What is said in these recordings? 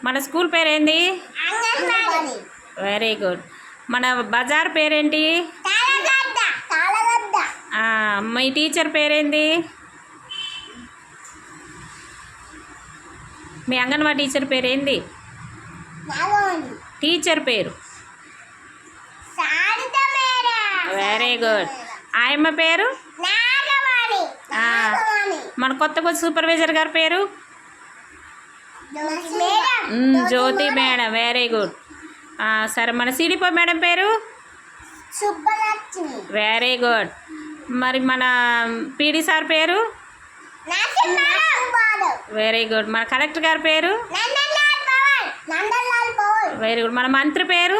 మన స్కూల్ పేరేంది? Very good. మన బజార్ పేరేంటి? మీ టీచర్ పేరేంది? మీ అంగన్వాడీ టీచర్ పేరేంది? టీచర్ పేరు? Very good. ఆయమ్మ పేరు? మన కొత్త సూపర్వైజర్ గారి పేరు? జ్యోతి మేడం. Very good. సరే, మన సిడిపో మేడం పేరు? Very good. మరి మన పీడి సార్ పేరు? Very good. మన కలెక్టర్ గారి పేరు? Very good. మన మంత్రి పేరు?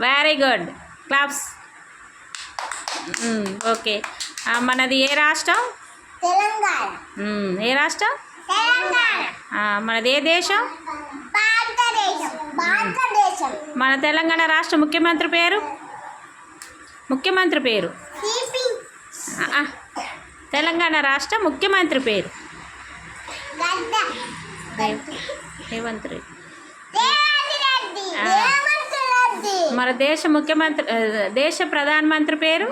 Very good. క్లాప్స్. ఓకే. మనది ఏ రాష్ట్రం? ఏ రాష్ట్రం? మనది ఏ దేశం? మన తెలంగాణ రాష్ట్ర ముఖ్యమంత్రి పేరు? తెలంగాణ రాష్ట్ర ముఖ్యమంత్రి పేరు? రేవంత్ రెడ్డి. మన దేశ ప్రధానమంత్రి పేరు?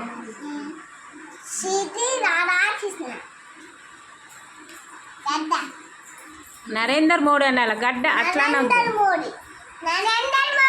నరేంద్ర మోడీ అనాలి. గడ్డ అట్లానే ఉంది.